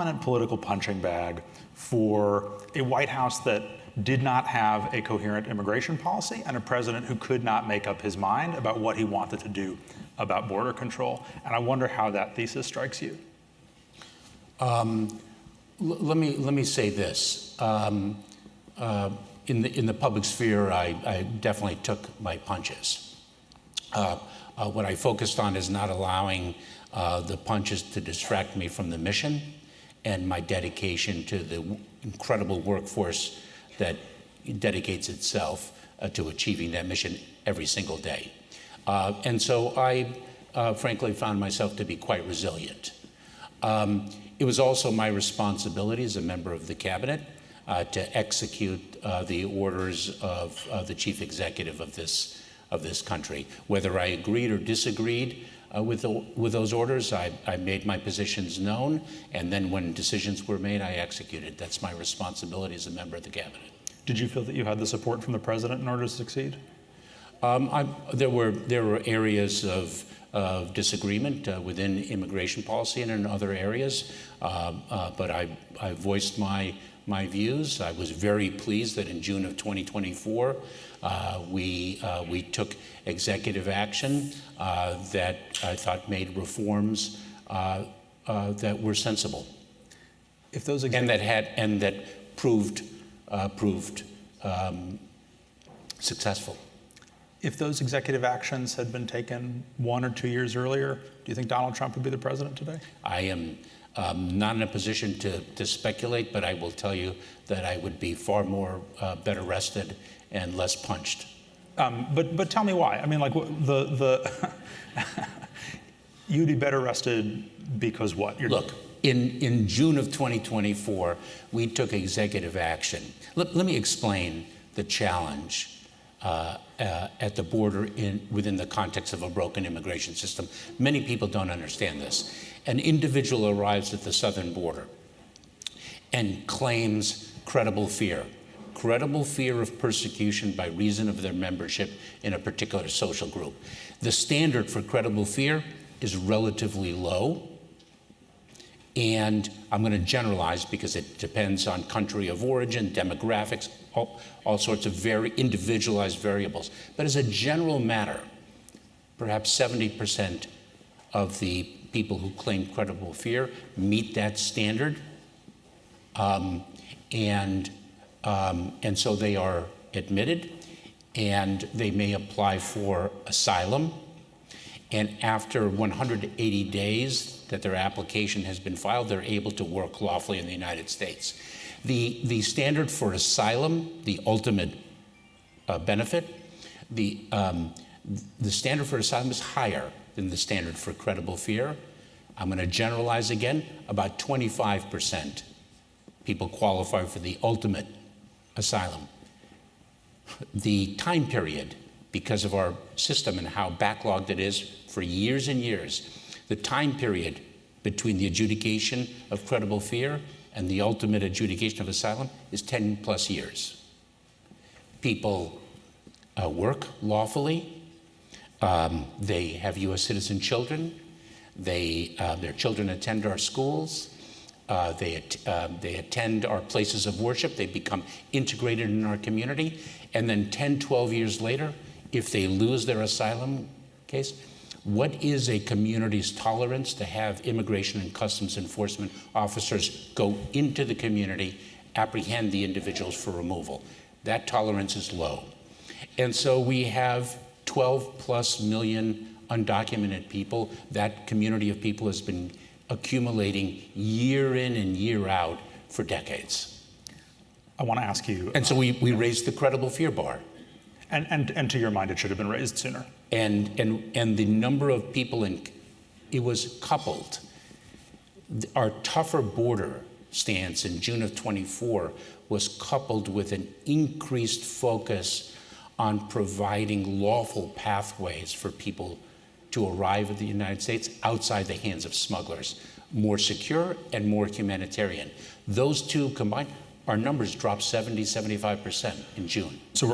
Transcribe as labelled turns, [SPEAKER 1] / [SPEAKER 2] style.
[SPEAKER 1] prominent political punching bag for a White House that did not have a coherent immigration policy and a president who could not make up his mind about what he wanted to do about border control. And I wonder how that thesis strikes you.
[SPEAKER 2] Let me say this. In the public sphere, I definitely took my punches. What I focused on is not allowing the punches to distract me from the mission and my dedication to the incredible workforce that dedicates itself to achieving that mission every single day. And so I frankly found myself to be quite resilient. It was also my responsibility as a member of the cabinet to execute the orders of the chief executive of this country. Whether I agreed or disagreed with those orders, I made my positions known, and then when decisions were made, I executed. That's my responsibility as a member of the cabinet.
[SPEAKER 1] Did you feel that you had the support from the president in order to succeed?
[SPEAKER 2] There were areas of disagreement within immigration policy and in other areas, but I voiced my views. I was very pleased that in June of 2024, we took executive action that I thought made reforms that were sensible,
[SPEAKER 1] if those
[SPEAKER 2] and that proved successful.
[SPEAKER 1] If those executive actions had been taken 1 or 2 years earlier, do you think Donald Trump would be the president today?
[SPEAKER 2] I am not in a position to speculate, but I will tell you that I would be far more better rested and less punched.
[SPEAKER 1] But tell me why. I mean, like you'd be better rested because what?
[SPEAKER 2] Look, in June of 2024, we took executive action. Let me explain the challenge at the border within the context of a broken immigration system. Many people don't understand this. An individual arrives at the southern border and claims credible fear of persecution by reason of their membership in a particular social group. The standard for credible fear is relatively low, and I'm going to generalize because it depends on country of origin, demographics, all sorts of very individualized variables. But as a general matter, perhaps 70% of the people who claim credible fear meet that standard, and so they are admitted, and they may apply for asylum. And after 180 days that their application has been filed, they're able to work lawfully in the United States. The standard for asylum, the ultimate benefit, the standard for asylum is higher than the standard for credible fear. I'm going to generalize again. About 25% people qualify for the ultimate asylum. The time period, because of our system and how backlogged it is for years and years, the time period between the adjudication of credible fear and the ultimate adjudication of asylum is 10 plus years. People work lawfully. They have U.S. citizen children. Their children attend our schools. They attend our places of worship. They become integrated in our community. And then 10, 12 years later, if they lose their asylum case, what is a community's tolerance to have immigration and customs enforcement officers go into the community, apprehend the individuals for removal? That tolerance is low. And so we have 12 plus million undocumented people. That community of people has been accumulating year in and year out for decades.
[SPEAKER 1] I want to ask you.
[SPEAKER 2] And so we raised the credible fear bar.
[SPEAKER 1] And to your mind, it should have been raised sooner.
[SPEAKER 2] And the number of people it was coupled. Our tougher border stance in June of 24 was coupled with an increased focus on providing lawful pathways for people to arrive at the United States outside the hands of smugglers, more secure and more humanitarian. Those two combined, our numbers dropped 70, 75% in June.
[SPEAKER 1] So